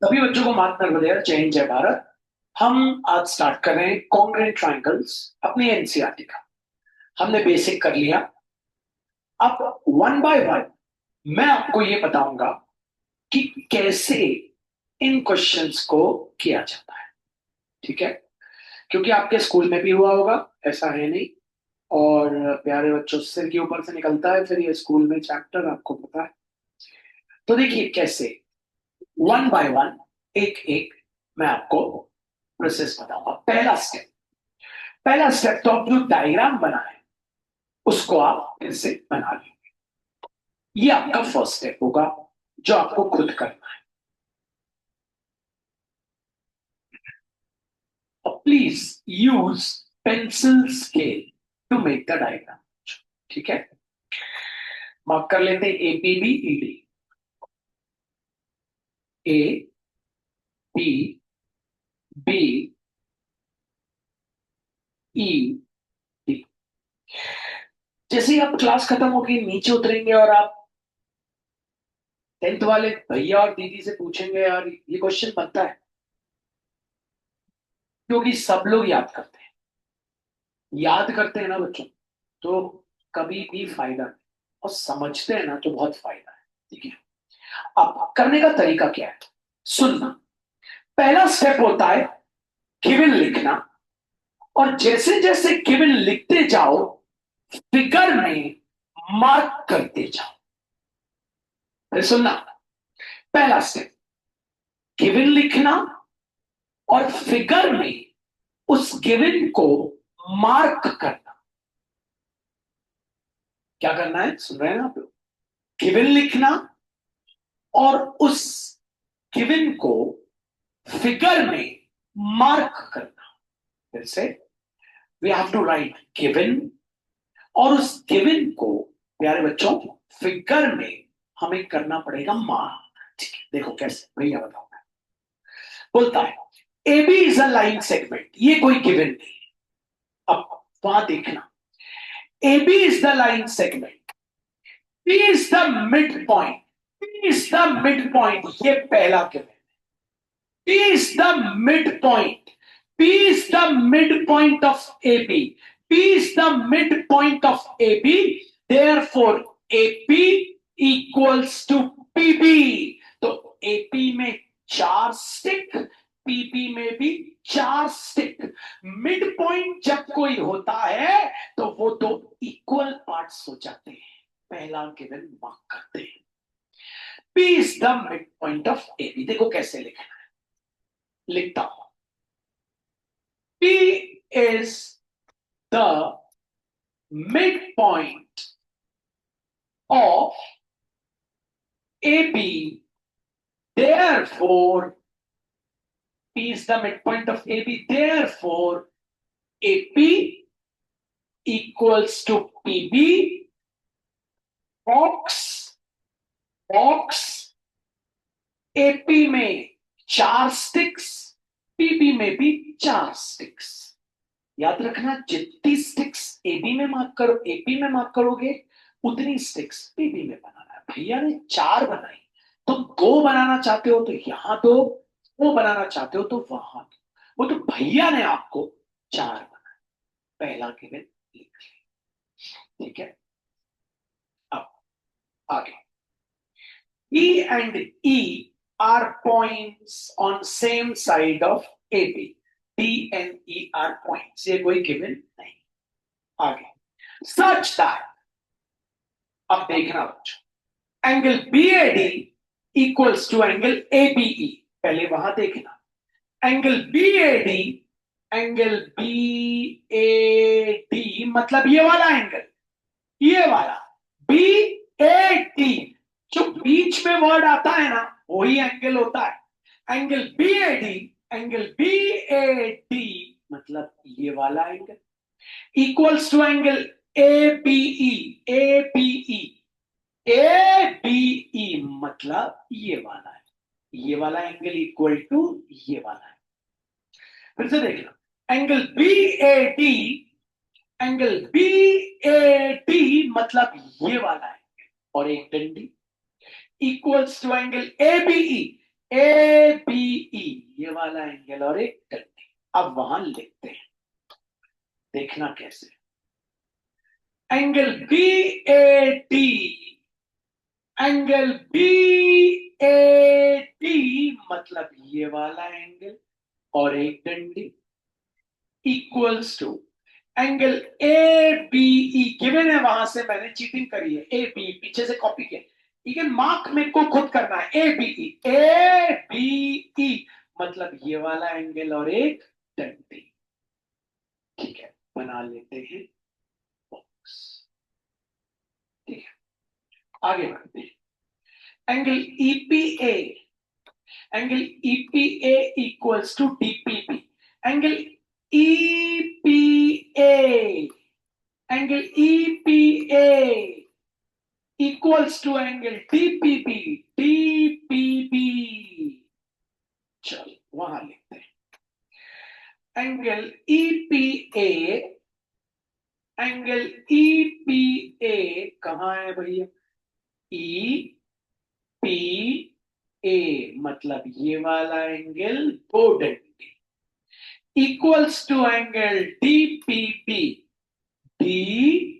सभी बच्चों को माफ कर दिया। जय हिंद, जय भारत। हम आज स्टार्ट कर रहे हैं कॉन्ग्रुएंट ट्रायंगल्स अपनी एनसीईआरटी का। हमने बेसिक कर लिया। अब वन बाय वन मैं आपको ये बताऊंगा कि कैसे इन क्वेश्चंस को किया जाता है। ठीक है? क्योंकि आपके स्कूल में भी हुआ होगा, ऐसा है नहीं। और प्यारे बच्चों, सिर के ऊपर से निकलता है फिर ये स्कूल में चैप्टर, आपको पता है। तो देखिए कैसे वन बाय वन, एक एक मैं आपको प्रोसेस बताऊंगा। पहला स्टेप तो आप जो डायग्राम बना है उसको आप फिर से बना लें। ये आपका फर्स्ट स्टेप होगा जो आपको खुद करना है। और please use pencil scale to make the diagram. ठीक है? मार्क कर लेते हैं APBED। APBED। जैसे ही आप क्लास खत्म होगी नीचे उतरेंगे और आप टेंथ वाले भैया और दीदी से पूछेंगे, यार ये क्वेश्चन बनता है? क्योंकि सब लोग याद करते हैं ना बच्चों, तो कभी भी फायदा नहीं। और समझते हैं ना तो बहुत फायदा है। ठीक है? अब करने का तरीका क्या है, सुनना। पहला स्टेप होता है गिवन लिखना। और जैसे जैसे गिवन लिखते जाओ फिगर में मार्क करते जाओ। फिर सुनना। पहला स्टेप गिवन लिखना और फिगर में उस गिवन को मार्क करना। क्या करना है, सुन रहे हैं ना आप लोग? गिवन लिखना और उस गिवन को फिगर में मार्क करना। फिर से, we have to write given और उस गिवन को प्यारे बच्चों फिगर में हमें करना पड़ेगा मार्क। ठीक है? देखो कैसे, भैया बताऊंगा। बोलता है AB is a line segment. ये कोई गिवन नहीं। अब वहां देखना, AB is the line segment, P is the mid point, P is the mid point. ये पहला given. P is the midpoint. P is the midpoint of AB. P is the midpoint of AB. Therefore, AP equals to PB. तो AP में 4 stick, PB में भी 4 stick. Mid point जब कोई होता है तो वो दो इक्वल पार्ट्स हो जाते हैं। पहला गिवन मार्क करते हैं। P is the midpoint of AB। देखो कैसे लिखना है, लिखता हूं। P is the midpoint of AB. Therefore, P is the midpoint of AB. Therefore, AP equals to PB. Box AP में 4 स्टिक्स, PB में भी 4 स्टिक्स। याद रखना, जितनी स्टिक्स AB में मार्क करो, AP में मार्क करोगे उतनी स्टिक्स PB में बनाना है। भैया ने 4 बनाई, तुम 2 बनाना चाहते हो तो यहां दो, वो बनाना चाहते हो तो वहां दो। वो तो भैया ने आपको 4 बनाया। पहला गिवन लिख लिया। ठीक है? अब आगे, E and E are points on same side of AB. D and E are points। ये कोई गिवन नहीं। आगे, such that, अब देखना बच्चों, angle BAD equals to angle ABE। पहले वहां देखना, एंगल BAD, एंगल BAD मतलब ये वाला एंगल, ये वाला BAD। जो बीच में वर्ड आता है ना वही एंगल होता है। एंगल BAD, एंगल BAD मतलब ये वाला angle equals to angle ABE। ABE, ABE मतलब ये वाला है। ये वाला एंगल इक्वल टू ये वाला है। फिर से देखना, एंगल BAD, एंगल BAD मतलब ये वाला है और एक डंडी equals to angle ABE। A B E, ये वाला एंगल और एक डंडी। अब वहां लिखते हैं, देखना कैसे। Angle B A T, angle B A T मतलब ये वाला एंगल और एक डंडी, equals to angle A B E. Given है, वहां से मैंने चीटिंग करी है, ए बी पीछे से कॉपी किया, ठीक है। मार्क मेरे को खुद करना है, ए बी ई, ए बी ई मतलब ये वाला एंगल और एक डंडी, ठीक है। बना लेते हैं बॉक्स, ठीक है। आगे बढ़ते हैं। Angle EPA, angle EPA equals to DPP. Angle EPA, angle EPA equals to angle DPP, DPP. चलो वहां लिखते हैं, एंगल ईपीए, एंगल ईपीए कहां है भैया? ई पी ए मतलब ये वाला एंगल, दो डंडे, equals to angle DPP, DPP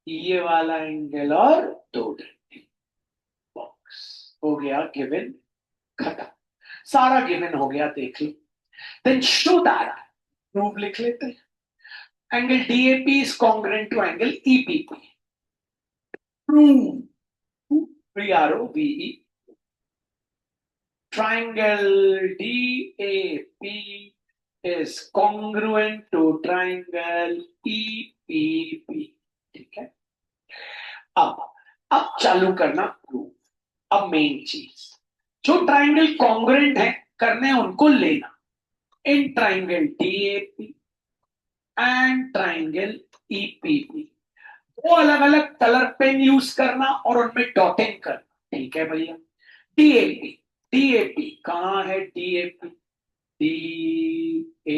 ये वाला एंगल और दो डंडे। बॉक्स हो गया गिवन, खत्म। सारा गिवन हो गया, देख लो। देन शो दैट, प्रूव लिख लेते हैं। Angle DAP is congruent to angle EPP. Prove, PROVE, triangle DAP is congruent to triangle EPP, ठीक है। अब चालू करना प्रूफ। अब मेन चीज, जो ट्राइंगल कॉन्ग्रुएंट है करने हैं उनको लेना, in triangle DAP and triangle EPP। वो अलग अलग कलर पेन यूज करना और उनमें डॉटिंग करना, ठीक है भैया। डीएपी, डीएपी कहां है? डीएपी, डीएपी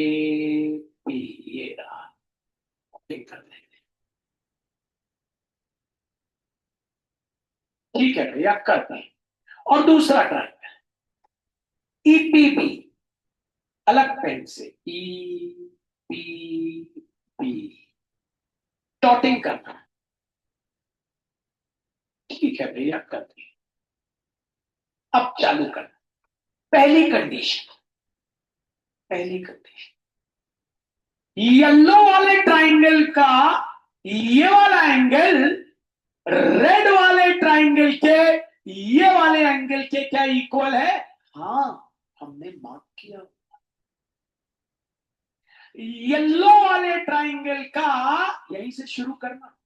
ये रहा, डॉटिंग कर देंगे, ठीक है भैया, करते हैं। और दूसरा ट्राइंगल ईपीपी, अलग पेन से ईपीपी डॉटिंग करना, ठीक है भैया, करते हैं। अब चालू करना। पहली कंडीशन, पहली कंडीशन, येलो वाले ट्राइंगल का ये वाला एंगल रेड वाले ट्राइंगल के ये वाले एंगल के क्या इक्वल है? हाँ, हमने मार्क किया। येलो वाले ट्राइंगल का, यहीं से शुरू करना,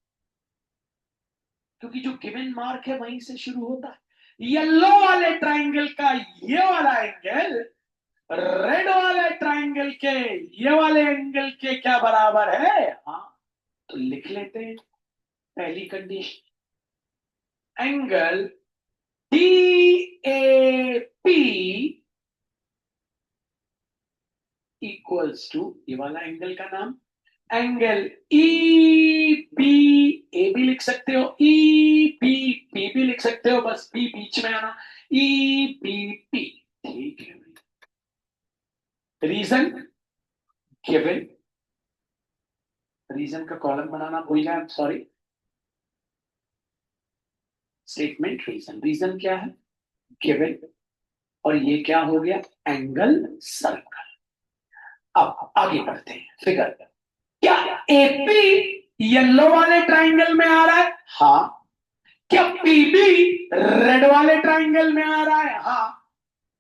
क्योंकि जो गिवन मार्क है वहीं से शुरू होता है। येलो वाले ट्राइंगल का ये वाला एंगल रेड वाले ट्राइंगल के ये वाले एंगल के क्या बराबर है? हाँ, तो लिख लेते हैं पहली condition, angle DAP equals to, ये वाला एंगल का नाम, एंगल EBA भी लिख सकते हो, EBP भी लिख सकते हो, बस बी बीच में आना, EBP, ठीक है। रीजन गिवन, रीजन का कॉलम बनाना भूल जाए, सॉरी। स्टेटमेंट रीजन, रीजन क्या है? गिवन, और ये क्या हो गया? Angle circle. अब आगे बढ़ते हैं फिगर। क्या एपी येलो वाले ट्राइंगल में आ रहा है? हाँ। क्या पीबी रेड वाले ट्राइंगल में आ रहा है? हाँ।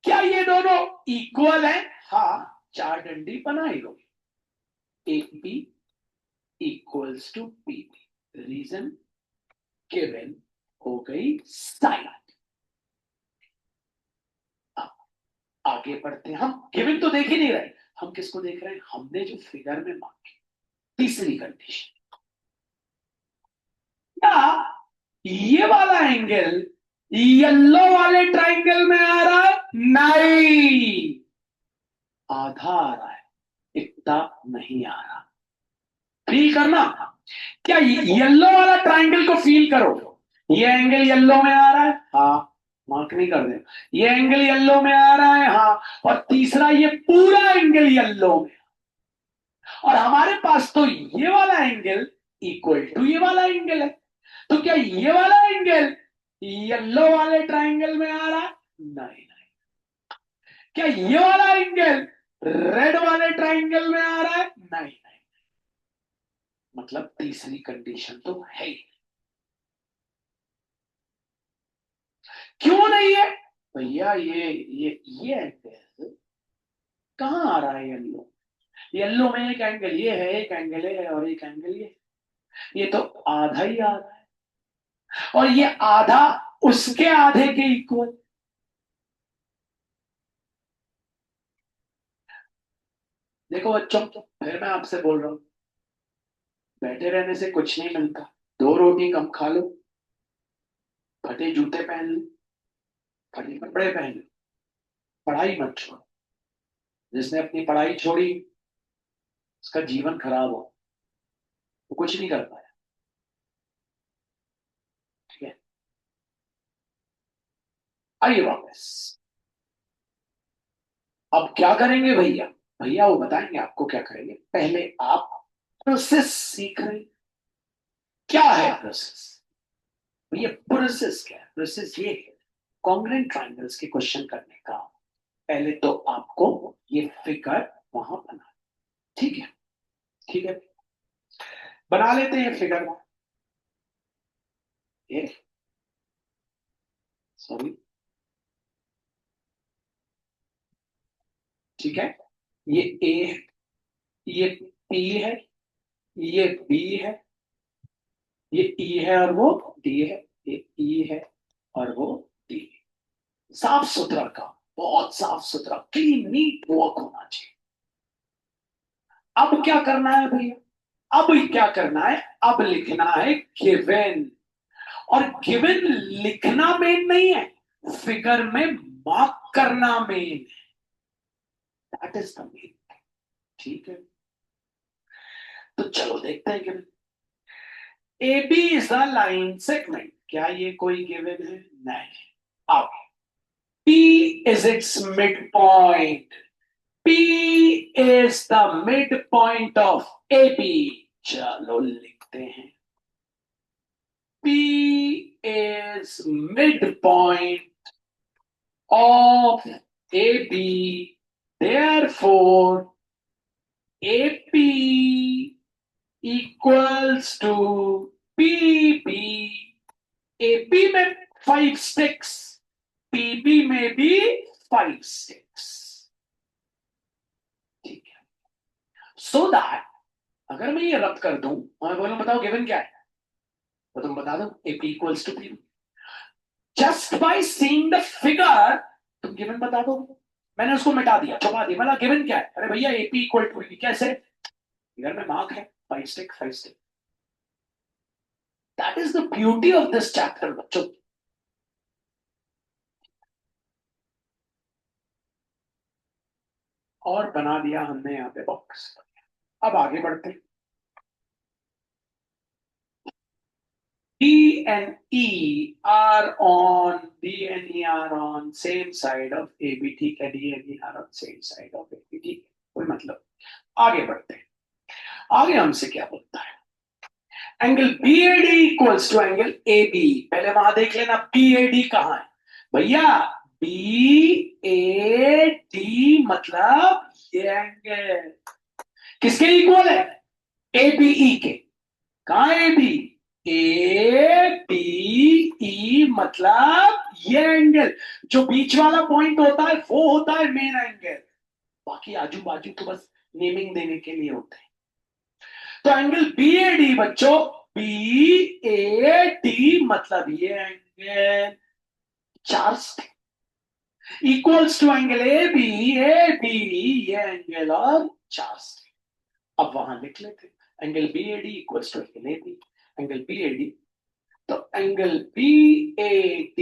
क्या ये दोनों इक्वल है? हाँ, चार डंडी बनाई लो। AP equals to PB, reason given, हो गई साइड। आगे बढ़ते हैं। हम गिवन तो देख ही नहीं रहे, हम किसको देख रहे हैं? हमने जो फिगर में मांगी, तीसरी कंडीशन, क्या ये वाला एंगल येलो वाले ट्राइंगल में आ रहा है? नहीं, आधा आ रहा है, इतना नहीं आ रहा। फील करना, क्या येलो वाला ट्राइंगल को फील करो, ये एंगल येलो में आ रहा है? हाँ, मार्क मार्क नहीं कर दे। ये एंगल येलो में आ रहा है, हाँ, और तीसरा ये पूरा एंगल येलो में, और हमारे पास तो ये वाला एंगल इक्वल टू ये वाला एंगल है। तो क्या ये वाला एंगल येलो वाले ट्राइंगल में आ रहा है? नहीं नहीं। क्या ये वाला एंगल रेड वाले ट्राइंगल में आ रहा है? नहीं नहीं। मतलब तीसरी कंडीशन तो है ही। क्यों नहीं है भैया? ये एंगल कहां आ रहा है? येलो, येलो में एक एंगल ये है, एक एंगल है, और एक एंगल ये तो आधा ही आ रहा है, और ये आधा उसके आधे के इक्वल। देखो बच्चों, फिर मैं आपसे बोल रहा हूं, बैठे रहने से कुछ नहीं मिलता। दो रोटी कम खा लो, फटे जूते पहन लो, फटे कपड़े पहन लो, पढ़ाई मत छोड़ो। जिसने अपनी पढ़ाई छोड़ी उसका जीवन खराब हो, वो कुछ नहीं कर पाया। ठीक है, आइए वापस। अब क्या करेंगे भैया? भैया वो बताएंगे आपको क्या करेंगे। पहले आप प्रोसेस सीख रहे हैं। क्या है प्रोसेस? भैया प्रोसेस क्या है? प्रोसेस ये है कॉन्ग्रुएंट ट्रायंगल्स के क्वेश्चन करने का। पहले तो आपको ये फिगर वहां बना, ठीक है? ठीक है, बना लेते हैं फिगर वहां। ये सॉरी, ठीक है, ये ए है, ये पी है, ये बी है, ये ई है और वो डी है, ये ई है और वो डी है। साफ सुथरा काम, बहुत साफ सुथरा, क्लीन नीट वर्क होना चाहिए। अब क्या करना है भैया? अब क्या करना है? अब लिखना है गिवन। और गिवन लिखना मेन नहीं है, फिगर में मार्क करना मेन है। That is the main. ठीक है, तो चलो देखते हैं given. A B is the line segment. क्या ये कोई गिवन है? नहीं। अब P is its midpoint. P is the midpoint of AB. चलो लिखते हैं, P is midpoint of AB. Therefore, AP equals to PB. AP में 5 sticks, PB में भी 5 sticks। ठीक है, सो दैट अगर मैं ये रब कर दूं और मैं बोलूं बताओ गिवन क्या है, तो तुम बता दो AP equals to PB। Just by seeing the figure तुम गिवन बता दो। मैंने उसको मिटा दिया, छुपा दिया, मतलब गिवन क्या है? अरे भैया AP इक्वल टू PB कैसे? फिगर में मार्क है, 5 stick 5 stick. That is the beauty of this chapter बच्चों। और बना दिया हमने यहाँ पे बॉक्स। अब आगे बढ़ते हैं। D and E are on same side of AB। ठीक है, D and E are on same side of AB। ठीक है, कोई मतलब। आगे बढ़ते हैं। आगे हमसे क्या बोलता है? Angle BAD equals to angle AB। पहले वहां देख लेना BAD कहां है भैया। BAD मतलब ये एंगल किसके इक्वल है? ABE के। कहां है AB? ABE मतलब ये एंगल, जो बीच वाला पॉइंट होता है वो होता है मेन एंगल। बाकी आजू बाजू तो बस नेमिंग देने के लिए होते हैं। तो एंगल BAD बच्चों, BAD मतलब ये angle 4 equals to angle AB ये एंगल और 4। अब वहां लिख लेते angle BAD equals to angle AB। Angle BAD, तो angle BAD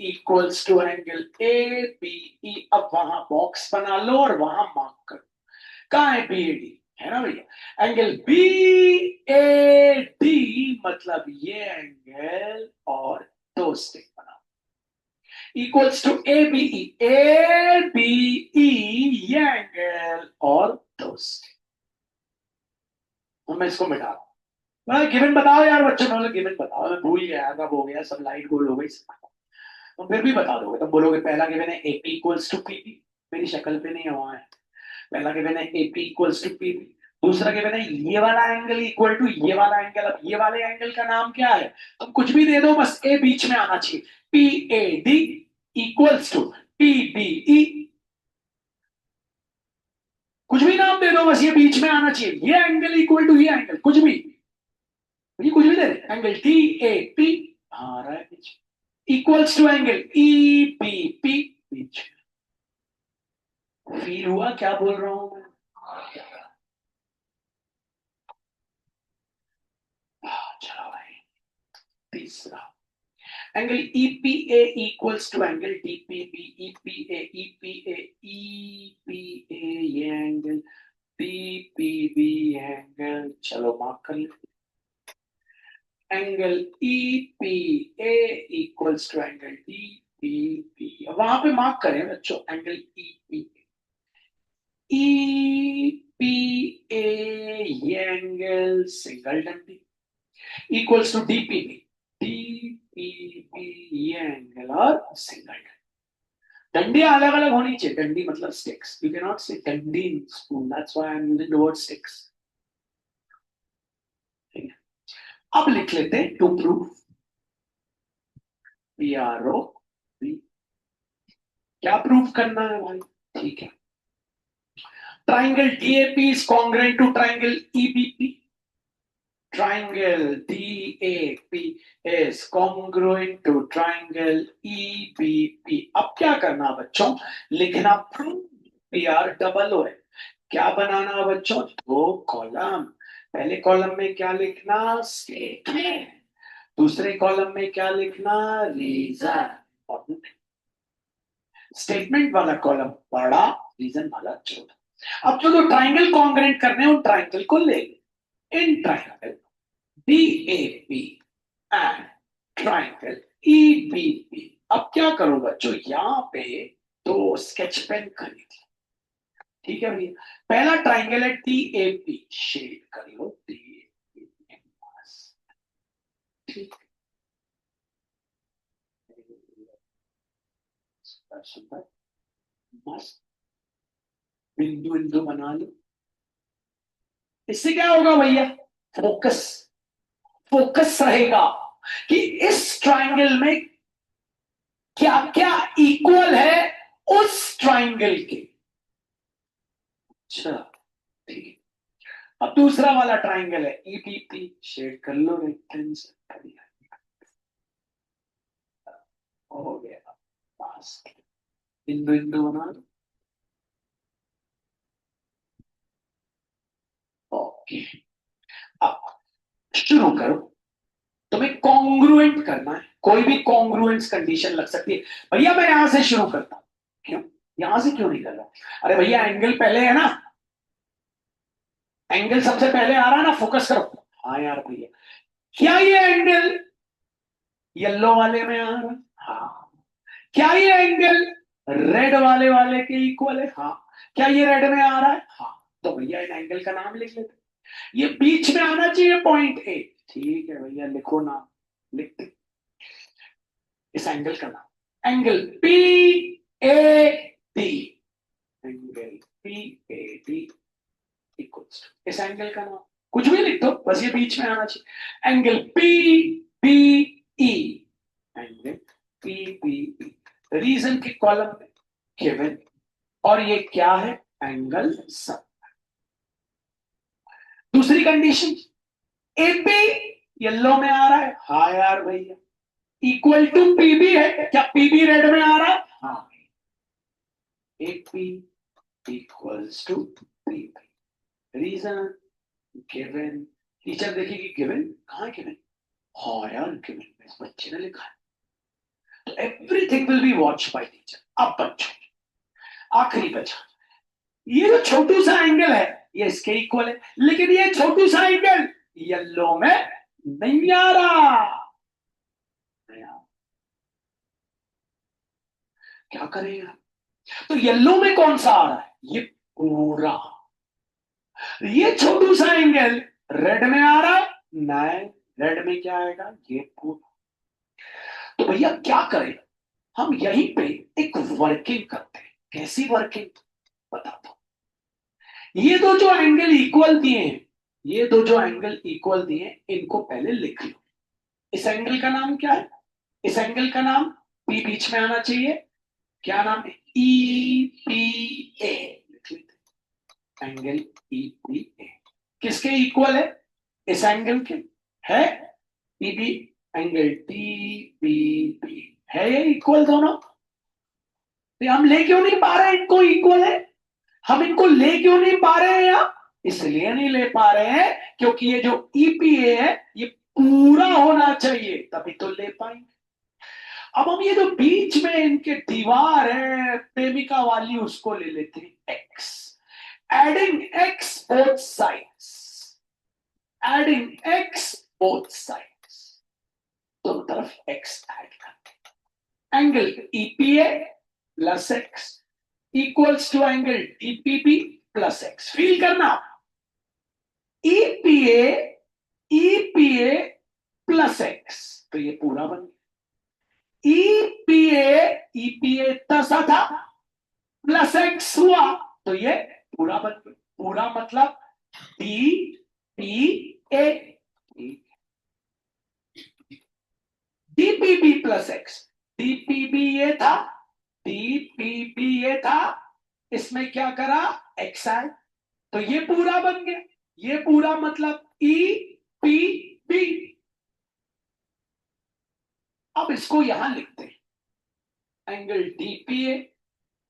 equals to angle ABE। अब वहां बॉक्स बना लो और वहां मार्क करो। कहां है BAD? है ना भैया, एंगल BAD मतलब ये एंगल और 2 स्टिक बनाओ। Equals to A B E ये एंगल और दोस्त। मैं इसको मिटा रहा हूं। मैं गिवन बताओ यार बच्चों, ने गिवन बताओ, मैं भूल गया, कब हो गया, सब लाइट गोल हो गई। तुम फिर भी बता दोगे, तुम बोलोगे पहला गिवन है A P equals to P B, मेरी शक्ल पे नहीं हुआ है। पहला गिवन है A P equals to P B, दूसरा गिवन है ये वाला एंगल इक्वल टू ये वाला एंगल। अब ये वाले एंगल का नाम क्या है? तुम कुछ भी दे दो, बस ए बीच में आना चाहिए। P A D equals to P B E, कुछ भी नाम दे दो, बस ये बीच में आना चाहिए। ये एंगल इक्वल टू ये एंगल, कुछ भी, ये कुछ भी दे दे। एंगल टी ए पी आ रहा है बीच, equals to angle E P P बीच। फील हुआ क्या बोल रहा हूं मैं? चलो भाई, तीसरा angle EPA equals to angle DPB. EPA ये एंगल डीपीबी एंगल, चलो मार्क कर लो। Angle EPA equals to angle DPB, वहां पे मार्क करें बच्चों, एंगल ईपीए ये एंगल सिंगल डंडी इक्वल्स टू डीपीबी। डीपीबी ये एंगल और सिंगल डंडी अलग अलग होनी चाहिए। डंडी मतलब sticks, you can not say डंडी in school, that's why I am using the word sticks. अब लिख लेते हैं to prove P R O B. क्या प्रूव करना है भाई? ठीक है, triangle DAP is congruent to triangle EBP. Triangle DAP is congruent to triangle EBP। अब क्या करना बच्चों? लिखना prove P R double O है। क्या बनाना बच्चों? दो कॉलम। पहले कॉलम में क्या लिखना? स्टेटमेंट। दूसरे कॉलम में क्या लिखना? रीजन। स्टेटमेंट वाला कॉलम बड़ा, रीजन वाला छोटा। अब जो दो ट्राइंगल कॉन्ग्रुएंट करने हैं उन ट्राइंगल को ले, in triangle DAP and triangle EBP। अब क्या करो बच्चों, यहां पे दो स्केच पेन खरीद लो। ठीक है भैया, पहला ट्राइंगल है TAP, शेड कर लो TAP। ठीक, सुंदर मस्त बिंदु बिंदु बना लो। इससे क्या होगा भैया? फोकस, फोकस रहेगा कि इस ट्राइंगल में क्या क्या इक्वल है उस ट्राइंगल के। अच्छा ठीक है, अब दूसरा वाला ट्राइंगल है ईबीपी, शेड कर लो रेक्टेंगल। हो गया, पास बिंदु बिंदु बना लो। ओके, अब शुरू करो। तुम्हें कॉन्ग्रुएंट करना है, कोई भी कॉन्ग्रुएंस कंडीशन लग सकती है। भैया मैं यहां से शुरू करता हूं, क्यों यहां से क्यों नहीं कर रहा? अरे भैया एंगल पहले है ना, एंगल सबसे पहले आ रहा है ना, फोकस करो। हाँ यार भैया, क्या ये एंगल येलो वाले में आ रहा है? हाँ। क्या ये एंगल रेड वाले वाले के इक्वल है? हाँ। क्या ये रेड में आ रहा है? हाँ। तो भैया इन एंगल का नाम लिख लेते, ये बीच में आना चाहिए पॉइंट ए। ठीक है भैया, लिखो नाम, लिखते इस एंगल का नाम, angle P A D. Angle P A D equals to, इस एंगल का नाम कुछ भी लिख दो, बस ये बीच में आना चाहिए। Angle P B E, angle P B E, reason के कॉलम में गिवन, और ये क्या है? एंगल सब। दूसरी कंडीशन, एपी येलो में आ रहा है? हाँ यार भैया, इक्वल टू पीबी है, क्या पीबी रेड में आ रहा है? हाँ। AP equals to PB, reason given. Teacher देखेगी गिवन कहाँ है, गिवन? हाँ यार गिवन में इस बच्चे ने लिखा है, तो everything will be watch by teacher. अब बच्चों आखिरी बचा, ये जो छोटू सा एंगल है ये इसके इक्वल है, लेकिन ये छोटू सा एंगल येलो में नहीं आ रहा। क्या करेगा? तो येलो में कौन सा आ रहा है? ये पूरा। ये छोटू सा एंगल रेड में आ रहा है? नहीं, रेड में क्या आएगा? ये पूरा। तो भैया क्या करें? हम यहीं पे एक वर्किंग करते हैं। कैसी वर्किंग? बताता हूं। ये दो जो एंगल इक्वल दिए हैं, ये दो जो एंगल इक्वल दिए हैं, इनको पहले लिख लो। इस एंगल का नाम क्या है? इस एंगल का नाम, पी बीच में आना चाहिए, क्या नाम है? ई पी ए लिख लेते। एंगल ई पी ए किसके इक्वल है? इस एंगल के। है P B, angle T P B, है ये इक्वल दोनों? तो हम ले क्यों नहीं पा रहे इनको इक्वल है? हम इनको ले क्यों नहीं पा रहे हैं यहाँ? इसलिए नहीं ले पा रहे हैं क्योंकि ये जो ईपीए है ये पूरा होना चाहिए, तभी तो ले पाएंगे। अब हम ये जो बीच में इनके दीवार है प्रेमिका वाली, उसको ले लेते हैं X. Adding X both sides, adding X both sides, दोनों तरफ एक्स ऐड करते हैं। Angle EPA plus X equals to angle DPB plus X. Feel करना, ईपीए ईपीए प्लस एक्स, तो ये पूरा बन गया। ईपीए ईपीए तसा था, प्लस एक्स हुआ, तो ये पूरा बन गया। पूरा मतलब D P A, DPB plus x. DPB ये था, डीपीबी ये था, इसमें क्या करा? एक्स आई, तो ये पूरा बन गया। ये पूरा मतलब ई पी बी। अब इसको यहां लिखते हैं, angle DPA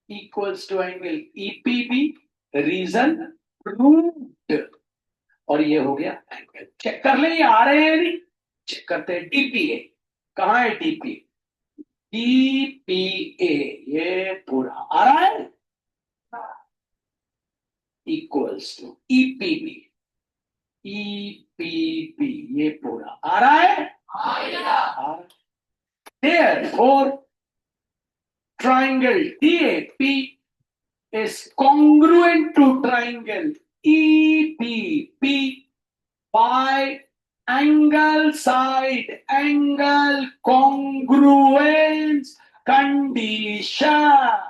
equals to angle EPB, reason root, और ये हो गया एंगल। चेक कर ले ये आ रहे हैं नहीं? चेक करते हैं। डीपीए कहां है? डीपीए डीपीए ये पूरा आ रहा है, इक्वल्स टू ईपीबी ईपीबी, ये पूरा आ रहा है, आ रहा है। Therefore, triangle DAP is congruent to triangle EPP by angle side angle congruence condition.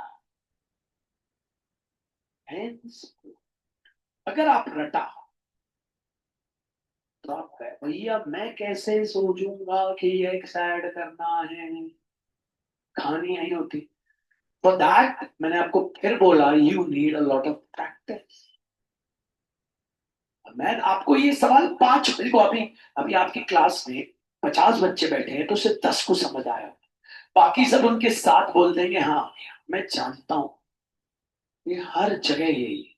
Hence, अगर आप रटा तो आप कहे भैया मैं कैसे सोचूंगा कि एक्स ऐड करना है, कहानी यही होती। फॉर दैट मैंने आपको फिर बोला, you need a lot of practice. मैं आपको ये सवाल पांच, देखो अभी अभी आपकी क्लास में 50 बच्चे बैठे हैं तो सिर्फ 10 को समझ आया, बाकी सब उनके साथ बोल देंगे हाँ मैं जानता हूं। ये हर जगह यही है।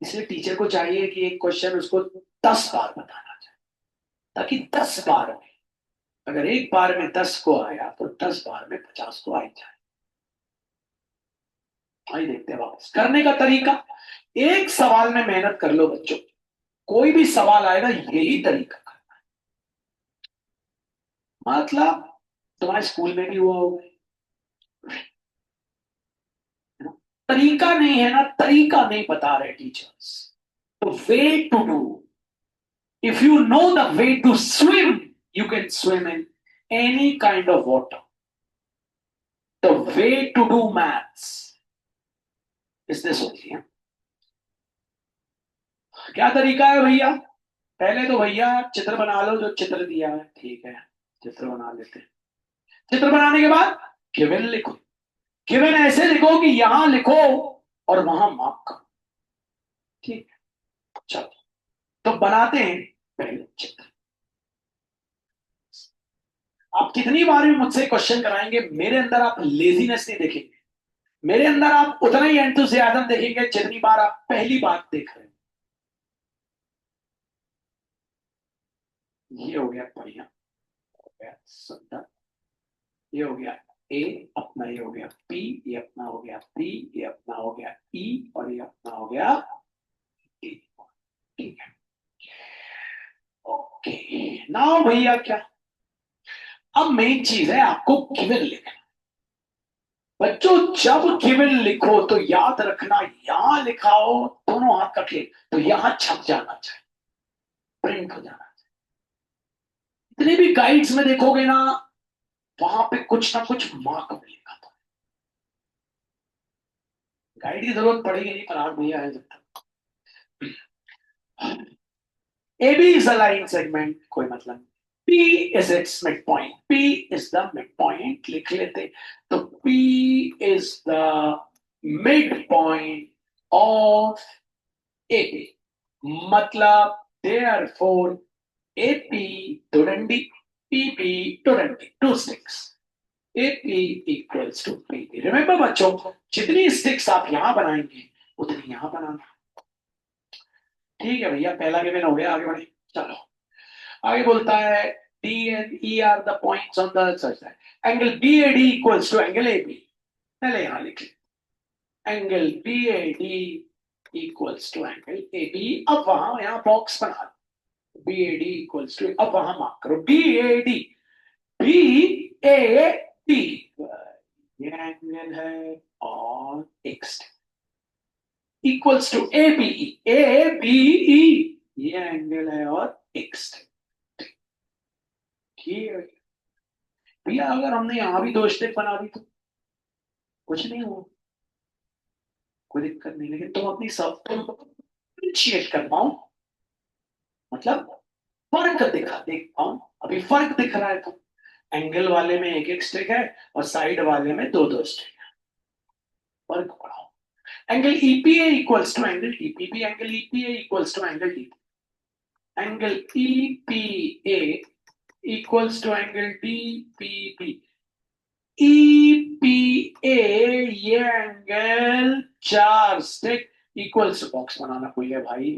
इसलिए टीचर को चाहिए कि एक क्वेश्चन उसको 10 बार बताना चाहिए, ताकि 10 बार में, अगर एक बार में 10 को आया तो 10 बार में 50 को आ जाए। भाई देखते हैं वापस करने का तरीका। एक सवाल में मेहनत कर लो बच्चों, कोई भी सवाल आएगा यही तरीका करना है। मतलब तुम्हारे स्कूल में भी हुआ होगा, तरीका नहीं है ना, तरीका नहीं बता रहे टीचर्स। तो way to do, if you know the way to swim, you can swim in any kind of water. The way to do maths is this only. क्या तरीका है भैया? पहले तो भैया चित्र बना लो, जो चित्र दिया है ठीक है, चित्र बना लेते हैं। चित्र बनाने के बाद गिवन लिखो। गिवन ऐसे लिखो कि यहां लिखो और वहां मार्क करो, ठीक है? चलो तो बनाते हैं पहले चित्र। आप कितनी बार भी मुझसे क्वेश्चन कराएंगे, मेरे अंदर आप लेजीनेस नहीं देखेंगे, मेरे अंदर आप उतना ही एंथुसियाज्म देखेंगे जितनी बार आप पहली बार देख रहे हैं। ये हो गया बढ़िया, हो गया सुंदर। ये हो गया ए अपना, ये हो गया पी, ये अपना हो गया पी, ये अपना हो गया ई, और ये अपना हो गया डी। ठीक है, ओके। नाउ भैया क्या, अब मेन चीज है आपको गिवन लिखना। बच्चों जब गिवन लिखो तो याद रखना, यहां लिखा हो दोनों हाथ का खेल तो यहां छप जाना चाहिए, प्रिंट हो जाना चाहिए। इतने भी गाइड्स में देखोगे ना, वहां पे कुछ ना कुछ मार्क में लिखा था। गाइड की जरूरत पड़ेगी नहीं, पर भैया है जब तक। A B is a line segment, कोई मतलब। P is its midpoint. P is the midpoint. लिख लेते तो P is the midpoint of AP. मतलब therefore AP दो डंडी, PP दो डंडी, two sticks. AP equals to PP. Remember बच्चों, जितनी स्टिक्स आप यहां बनाएंगे उतनी यहां बनाना। ठीक है भैया, पहला गिवन हो गया, आगे बढ़े। चलो आगे बोलता है D and E are the points on the such that angle BAD equals to angle AB. पहले यहां लिख angle BAD equals to angle AB। अब वहां यहां बॉक्स बना BAD equals to, अब वहां मार्क करो BAD, BAD ये एंगल है और x equals to ABE, ABE ये एंगल है और x। ठीक है भैया, अगर हमने यहां भी दो स्टेप बना दी तो कुछ नहीं हुआ, कोई दिक्कत नहीं, लेकिन तुम अपनी सब डिफरेंशिएट कर पाओ, मतलब फर्क देख पाओ। अभी फर्क दिख रहा है तो एंगल वाले में एक एक स्टिक है और साइड वाले में दो दो स्टिक है, फर्क पढ़ाओ। Angle EPA equals to angle DPP, angle EPA equals to angle DPP, angle EPA equals to angle DPP। EPA ये एंगल चार स्टिक इक्वल्स टू, बॉक्स बनाना कोई है भाई,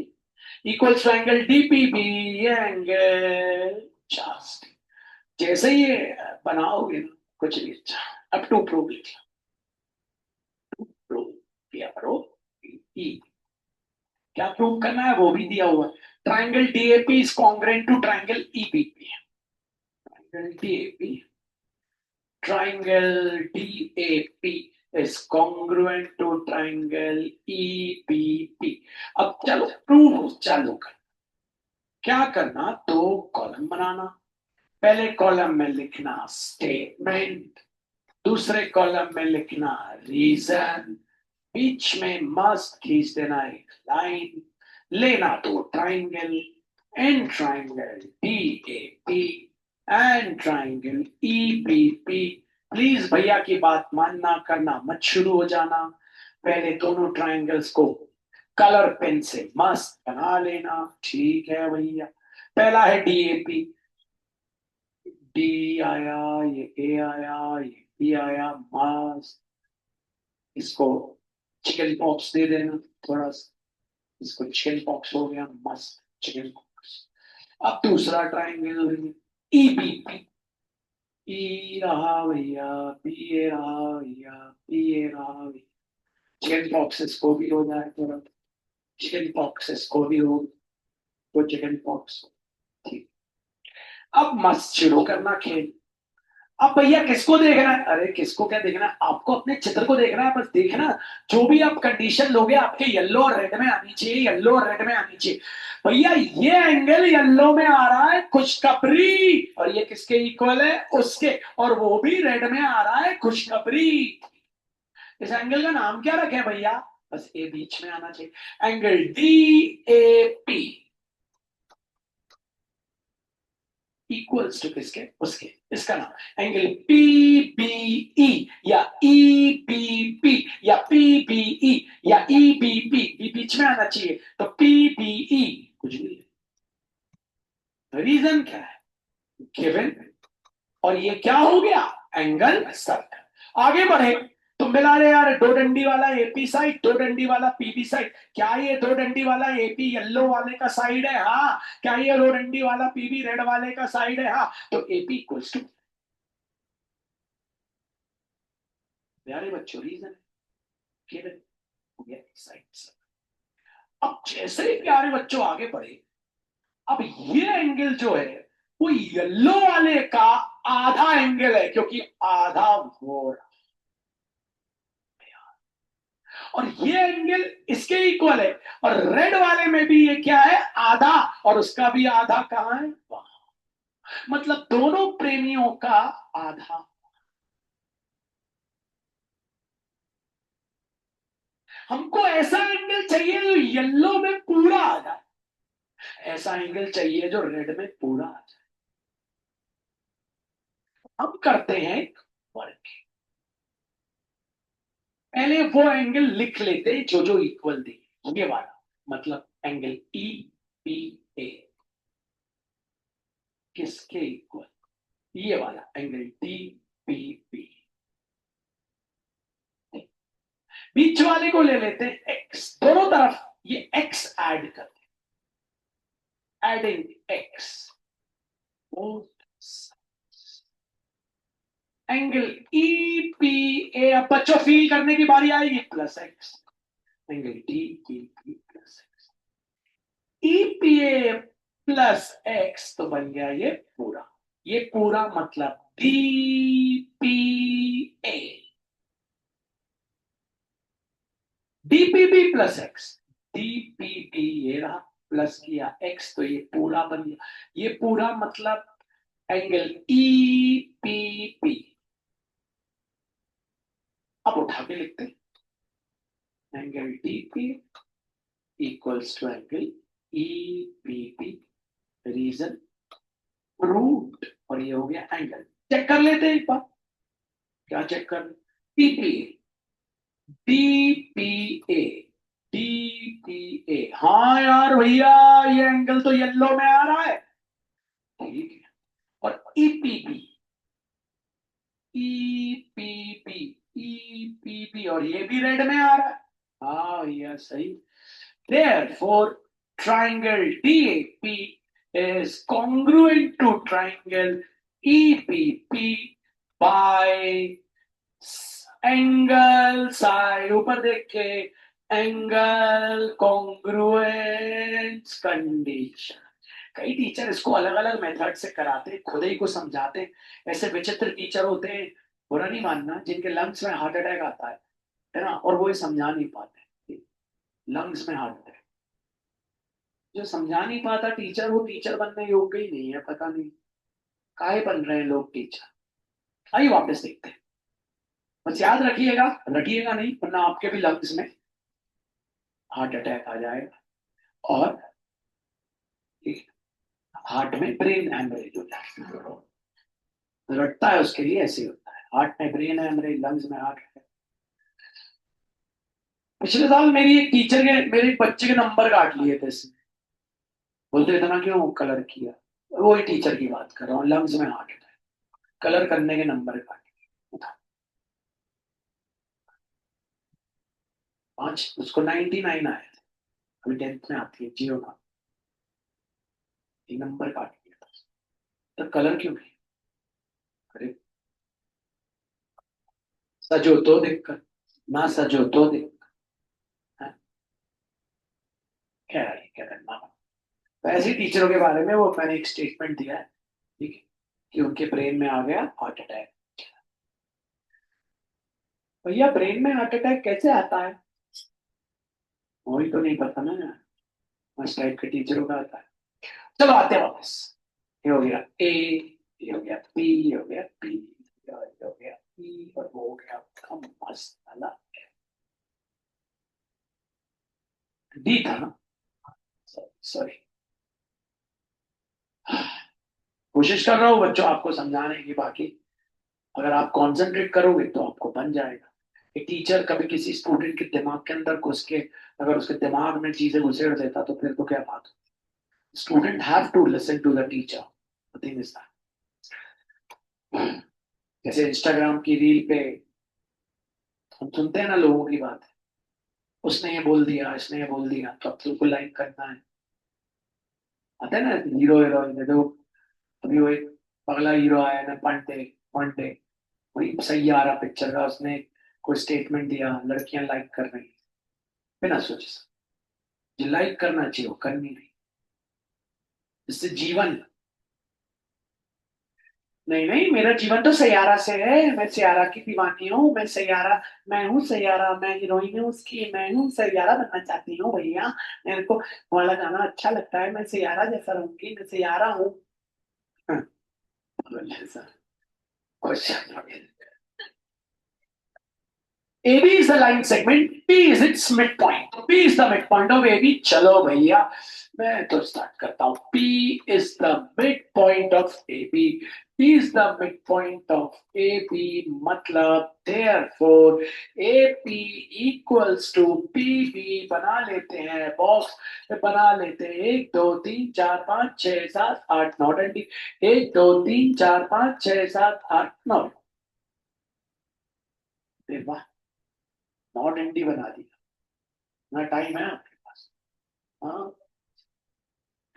इक्वल्स टू एंगल DPP ये एंगल चार स्टिक। जैसे ही ये बनाओगे ना कुछ नहीं, अच्छा अब टू प्रूव लिख लो, प्रूव किया करो। E क्या प्रूव करना है वो भी दिया हुआ है, triangle DAP is congruent to triangle EBP, triangle DAP, triangle DAP is congruent to triangle EBP। अब चलो प्रूव चालू कर, क्या करना, दो कॉलम बनाना। पहले कॉलम में लिखना स्टेटमेंट, दूसरे कॉलम में लिखना रीजन, बीच में मस्त खींच देना एक लाइन, लेना दो triangle, and triangle DAP and triangle EBP। Please भैया की बात मानना, करना मत शुरू हो जाना। पहले दोनों ट्राइंगल्स को कलर पेन से मस्त बना लेना। ठीक है भैया, पहला है DAP, D आया, ये A आया, ये B आया, मस्त। इसको चिकन पॉक्स दे देना थोड़ा सा, इसको चिकन पॉक्स हो गया, मस्त चिकन पॉक्स। अब दूसरा ट्राइंगल EBP, ई रहा भैया, पी रहा भैया, पी रहा भैया, चिकन पॉक्सेस को भी हो जाए थोड़ा, चिकन पॉक्सेस को भी हो तो चिकन पॉक्स। ठीक, अब मस्त शुरू करना खेल। अब भैया किसको देखना है, अरे किसको क्या देखना है, आपको अपने चित्र को देखना है, बस देखना जो भी आप कंडीशन लोगे आपके येलो और रेड में आनी चाहिए, येलो और रेड में आनी चाहिए। भैया ये एंगल येलो में आ रहा है खुशखबरी, और ये किसके इक्वल है, उसके, और वो भी रेड में आ रहा है खुशखबरी। इस एंगल का नाम क्या रखे भैया, बस ए बीच में आना चाहिए, एंगल DAP इक्वल्स टू किसके, उसके, इसका नाम एंगल PBE या EBP या PBE या EBP, भी बीच में आना चाहिए, तो PBE कुछ नहीं। रीजन क्या है, गिवन, और ये क्या हो गया, एंगल सर्कल। आगे बढ़े तो मिला रहे यार, दो डंडी वाला AP साइड, दो डंडी वाला PB साइड। क्या ये दो डंडी वाला AP येलो वाले का साइड है, हाँ। क्या ये दो डंडी वाला PB रेड वाले का साइड है, हाँ। तो AP इक्वल्स टू, प्यारे बच्चों रीजन गिवन हो गया साइड। अब जैसे ही प्यारे बच्चों आगे बढ़े, अब ये एंगल जो है वो येलो वाले का आधा एंगल है, क्योंकि आधा हो रहा, और ये एंगल इसके इक्वल है, और रेड वाले में भी ये क्या है, आधा, और उसका भी आधा कहां है, वहां। मतलब दोनों प्रेमियों का आधा। हमको ऐसा एंगल चाहिए जो येलो में पूरा आ जाए, ऐसा एंगल चाहिए जो रेड में पूरा आ जाए। हम करते हैं वर्क, पहले वो एंगल लिख लेते जो जो इक्वल दी, ये वाला, मतलब एंगल ई पी ए किसके इक्वल, ये वाला एंगल डी पी बी। बीच वाले को ले लेते हैं एक्स, दोनों तरफ ये एक्स ऐड करते हैं, adding x, angle E P A. अब बच्चों फील करने की बारी आएगी, plus x, angle D P P plus x, E P A plus X, तो बन गया ये पूरा। ये पूरा मतलब D P A, DPB plus x, DPB ये रहा, प्लस किया एक्स, तो ये पूरा बन गया। ये पूरा मतलब एंगल ई पी पी। अब उठा के लिखते हैं, angle DP equals to angle E P P, reason root, और ये हो गया एंगल। चेक कर लेते हैं एक बार, क्या चेक कर, टीपी डीपीए डीपीए, हाँ यार भैया, ये एंगल तो येलो में आ रहा है, ठीक है। और ईपीपी ईपीपी ईपीपी, और ये भी रेड में आ रहा है, हाँ भैया सही। Therefore, triangle DAP is congruent to triangle EPP by angle side, ऊपर देख के, एंगल कॉन्ग्रुएंस कंडीशन। कई टीचर इसको अलग अलग मेथड से कराते हैं, खुद ही को समझाते हैं। ऐसे विचित्र टीचर होते हैं, बुरा नहीं मानना, जिनके लंग्स में हार्ट अटैक आता है ना, और वो ये समझा नहीं पाते, लंग्स में हार्ट अटैक, जो समझा नहीं पाता टीचर, वो टीचर बनने योग्य ही नहीं है, पता नहीं काहे बन रहे हैं लोग टीचर। आइए वापस देखते हैं, बस याद रखिएगा, रखिएगा नहीं वरना आपके भी लंग्स में हार्ट अटैक आ जाएगा, और हार्ट में ब्रेन एमरेज हो जाएगा। रटता है उसके लिए ऐसे ही होता है, हार्ट में ब्रेन एमरेज, लंग्स में हार्ट अटैक। पिछले साल मेरी एक टीचर के, मेरे एक बच्चे के नंबर काट लिए थे इसने, बोलते इतना क्यों कलर किया, वो ही टीचर की बात कर रहा हूँ, लंग्स में हार्ट अटैक, कलर करने के नंबर काट लिए। पांच, उसको 99 आए थे, अभी 10th में आती है जियो का, एक नंबर काट लिया था, तो कलर क्यों नहीं, अरे सजो तो दिक्कत, ना सजो तो दिक्कत है, क्या है क्या करना। तो ऐसे टीचरों के बारे में वो मैंने एक स्टेटमेंट दिया है, ठीक है, कि उनके ब्रेन में आ गया हार्ट अटैक। भैया ब्रेन में हार्ट अटैक कैसे आता है, वही तो नहीं पता ना, उस टाइप के टीचरों का आता है। चलो आते हैं वापस, ये हो गया ए, ये हो गया बी, ये हो गया बी, ये हो गया ई, और वो हो गया आपका मस्त वाला डी था ना, सॉरी। कोशिश कर रहा हूँ बच्चों आपको समझाने की, बाकी अगर आप कंसंट्रेट करोगे तो आपको बन जाएगा। एक टीचर कभी किसी स्टूडेंट के दिमाग के अंदर घुस के, अगर उसके दिमाग में चीजें घुसेड़ देता तो फिर तो क्या बात हो। Student have to listen to the teacher, the thing is that. जैसे इंस्टाग्राम की रील पे हम सुनते हैं ना लोगों की बात, उसने ये बोल दिया, इसने ये बोल दिया, तो अब तुमको लाइक करना है, आता है ना हीरो हीरोइन है, तो अभी वो एक पगला हीरो आया ना, पांडे, पांडे, वही सही आ रहा पिक्चर का, उसने कोई स्टेटमेंट दिया, लड़कियां लाइक कर रही हैं, बिना सोचे जो लाइक करना चाहिए वो करनी नहीं, इससे जीवन नहीं नहीं, मेरा जीवन तो सैयारा से है, मैं सैयारा की दीवानी हूँ, मैं सैयारा, मैं हूँ सैयारा, मैं हीरोइन हूँ उसकी, मैं हूँ सैयारा बनना चाहती हूँ भैया। मेरे को वाला गाना अच्छा लगता है, मैं सैयारा जैसा रहूंगी, मैं सैयारा हूँ। हाँ, बोले sir, question. AB is the line segment, P is its midpoint. P is the midpoint of AB. चलो भैया, मैं तो स्टार्ट करता हूँ। P is the midpoint of AB. P is the midpoint of AB. मतलब therefore AP equals to PB। बना लेते हैं बॉक्स, बना लेते हैं 1 2 3 4 5 6 7 8 9 डंडी। 1 2 3 4 5 6 7 8 9। वाह, 9 डंडी बना दी। ना टाइम है आपके पास? हाँ,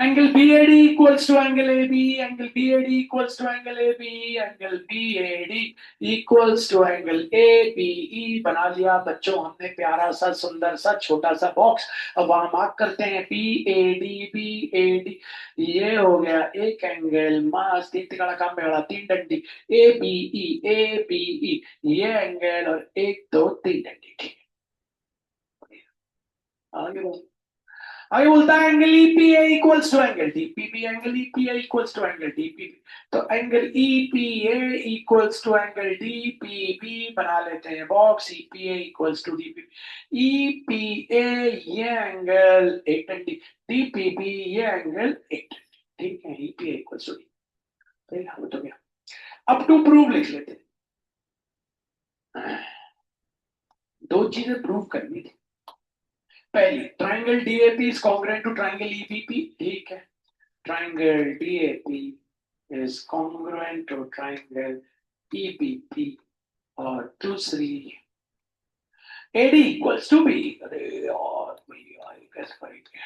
angle B AD equals to angle A B, angle B AD equals to angle A B, angle B AD equals to angle A B E. बना लिया बच्चों हमने प्यारा सा सुंदर सा छोटा सा बॉक्स। अब वहां मार्क करते हैं B A D, B A D. ये हो गया एक एंगल, मास तीन तिगाड़ा काम में 3 डंडी। ए बी ई, ए बी ई, ये एंगल और 1 2 3 डंडी। ठीक है, आगे बढ़ो। आगे बोलता है angle EPA equals to angle DPB, angle EPA equals to angle DPB. तो angle EPA equals to angle DPB. बना लेते हैं box, EPA equals to DPB. EPA ये एंगल 1 डंडी, डीपीबी ये एंगल 1 डंडी। ठीक है, ईपीए इक्वल्स टू डी। हो तो गया। अब टू प्रूव लिख लेते हैं। दो चीजें प्रूव करनी थी। पहली, triangle DAP is congruent to triangle EBP. ठीक है, triangle DAP is congruent to triangle EBP। और दूसरी, AD equals to B। अरे यार भैया ये कैसे करेंगे?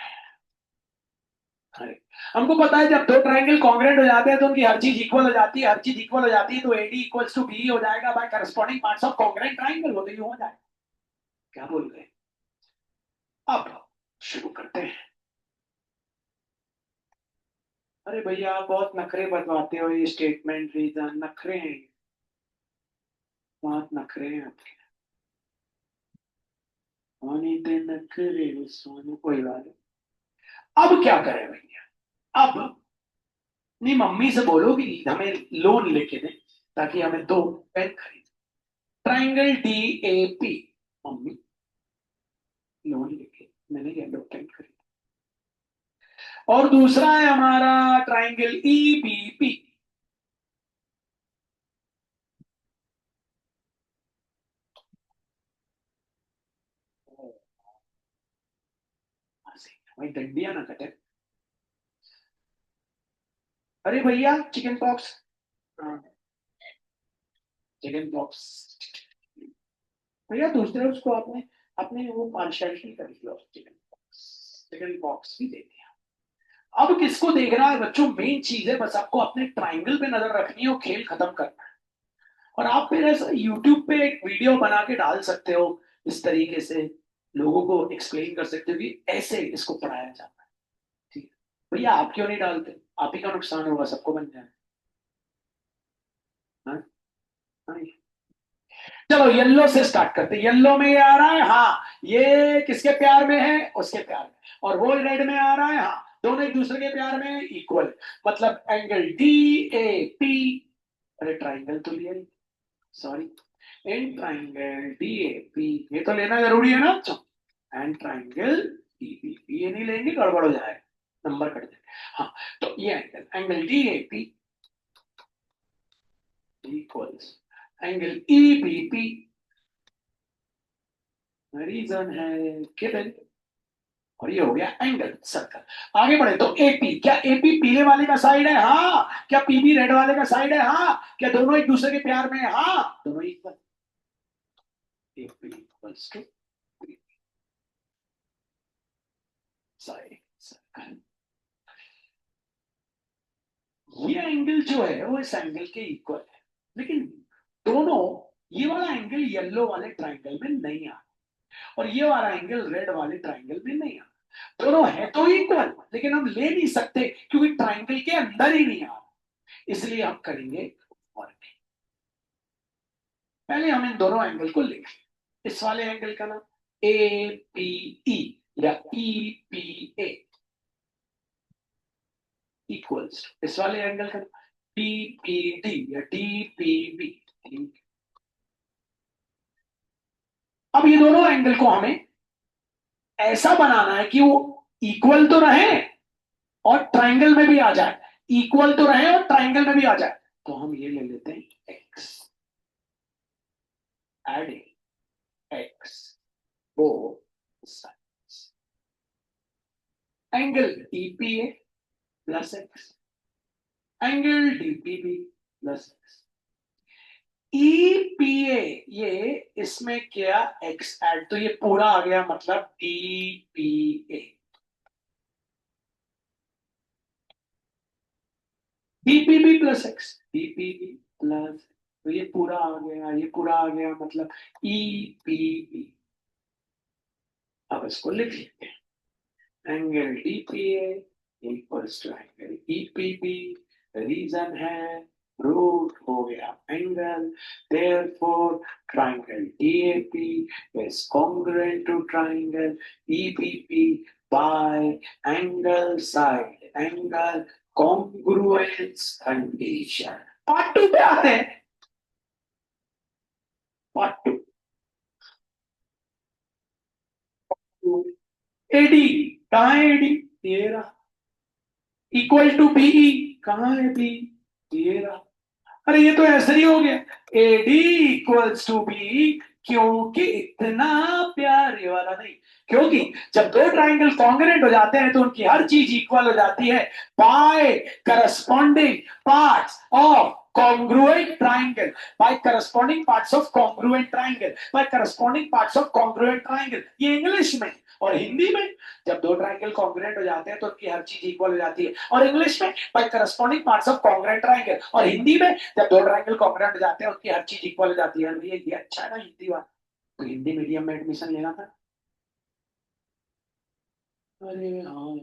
अरे, हमको पता है जब दो ट्राइंगल कॉन्ग्रुएंट हो जाते हैं तो उनकी हर चीज इक्वल हो जाती है, हर चीज इक्वल हो जाती है, तो AD इक्वल्स टू B हो जाएगा by corresponding parts of congruent triangle. वो तो ये हो जाएगा। क्या बोल रहे हैं? अब शुरू करते हैं। अरे भैया आप बहुत नखरे बतवाते हो, ये स्टेटमेंट रीजन नखरे हैं, बहुत नखरे हैं आपके। सोनी ते नखरे सोनी, कोई बात नहीं। अब क्या करें भैया? अब अपनी मम्मी से बोलो कि हमें लोन लेके दे ताकि हमें 2 पेन खरीद। Triangle D A P, mummy loan लेके मैंने येलो पेन खरीदा। और दूसरा है हमारा ट्राइंगल ई बी पी। भाई डंडिया ना कटे। अरे भैया चिकन पॉक्स, चिकन पॉक्स भैया दूसरे उसको आपने अपने वो पार्शियलिटी कर दिया, चिकन पॉक्स, चिकन पॉक्स भी दे दिया। अब किसको देखना है बच्चों? मेन चीज है बस आपको अपने ट्राइंगल पे नजर रखनी है और खेल खत्म करना है। और आप फिर ऐसा यूट्यूब पे एक वीडियो बना के डाल सकते हो, इस तरीके से लोगों को एक्सप्लेन कर सकते हो कि ऐसे इसको पढ़ाया जाता है। ठीक है भैया, आप क्यों नहीं डालते? आप ही का नुकसान होगा, सबको बन जाए। हाँ? हाँ। चलो येलो से स्टार्ट करते हैं। येलो में ये आ रहा है, हाँ ये किसके प्यार में है? उसके प्यार में। और वो रेड में आ रहा है, हाँ दोनों एक दूसरे के प्यार में इक्वल। मतलब एंगल डी ए पी। अरे ट्राइंगल तो लिया, sorry, in triangle D A P ये तो लेना जरूरी है ना बच्चों। एंड ट्राइंगल डीबीपी ये नहीं लेंगे गड़बड़ हो जाएगा, नंबर कट जाएगा। हाँ, तो ये angle angle D A P equals angle E B P. Reason है गिवन। और ये हो गया एंगल सर्कल। आगे बढ़े तो एपी, क्या एपी पीले वाले का साइड है? हाँ। क्या पीबी रेड वाले का साइड है? हाँ। क्या दोनों एक दूसरे के प्यार में है? हाँ, दोनों equal. AP equals to side circle. ये एंगल जो है वो इस एंगल के इक्वल है, लेकिन दोनों, ये वाला एंगल येलो वाले ट्राइंगल में नहीं आ, और ये वाला एंगल रेड वाले ट्राइंगल में नहीं आ। दोनों है तो इक्वल, लेकिन हम ले नहीं सकते क्योंकि ट्राइंगल के अंदर ही नहीं आ। इसलिए हम करेंगे और बी। पहले हम इन दोनों एंगल को लिखें। इस वाले एंगल का नाम ए पी ई या ई पी ए इक्वल्स, इस वाले एंगल का डी पी डी या डी पी बी। अब ये दोनों एंगल को हमें ऐसा बनाना है कि वो इक्वल तो रहे और ट्राइंगल में भी आ जाए, इक्वल तो रहे और ट्राइंगल में भी आ जाए। तो हम ये ले लेते हैं X, adding X both sides, angle DPA plus x, angle DPB plus x. EPA ये इसमें क्या एक्स ऐड, तो ये पूरा आ गया, मतलब DPA. DPB plus x, DPB plus, तो ये पूरा आ गया, ये पूरा आ गया, मतलब ईपीबी। अब इसको लिख लेते हैं, angle DPA equals to angle EPB. Reason है रूट हो गया angle, therefore triangle DAP is congruent to triangle EPP by angle side angle congruence condition। Part two पे आते हैं, पार्ट टू। एडी कहाँ है, एडी ये रहा, इक्वल टू बीई कहाँ है बी, ये रहा। अरे ये तो ऐसा ही हो गया, एडी इक्वल्स टू बी, क्योंकि इतना प्यार ये वाला नहीं, क्योंकि जब दो ट्राइंगल कॉन्ग्रुएंट हो जाते हैं तो उनकी हर चीज इक्वल हो जाती है by corresponding parts of congruent triangle, by corresponding parts of congruent triangle, by corresponding parts of congruent triangle। ये इंग्लिश में। और हिंदी में जब दो ट्राइंगल कॉन्ग्रुएंट हो जाते हैं तो उनकी हर चीज इक्वल हो जाती है, और इंग्लिश में by corresponding parts of congruent triangle, और हिंदी में जब दो ट्राइंगल कॉन्ग्रुएंट हो जाते हैं उनकी हर चीज इक्वल हो जाती है। भैया ये अच्छा है ना हिंदी वाला, तो हिंदी मीडियम में एडमिशन लेना था। अरे हाँ,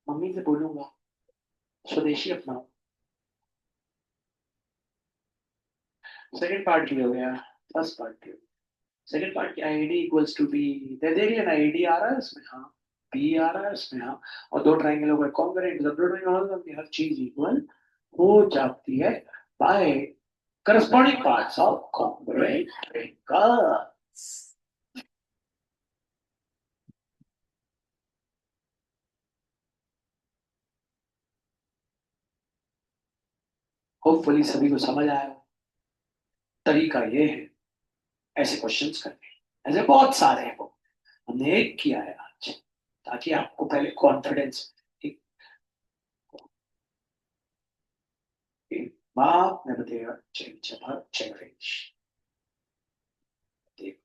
मम्मी से बोलूंगा स्वदेशी अपनाओ। सेकंड पार्ट की हो गया, फर्स्ट पार्ट की। सेकंड पार्ट की आईडी इक्वल्स टू बी, देख लेना आईडी आ रहा है इसमें, हाँ बी आ रहा है इसमें, हाँ। और दो ट्राइंगल हो गए कॉन्ग्रुएंट, जब दो ट्राइंगल हो जाते हैं हर चीज इक्वल हो जाती है by corresponding parts of congruent triangles. Hopefully सभी को समझ आया। तरीका ये है ऐसे क्वेश्चंस करने, ऐसे बहुत सारे हैं वो, हमने एक किया है आज, ताकि आपको पहले कॉन्फिडेंस, एक बाप ने बताया चेक चेक चेक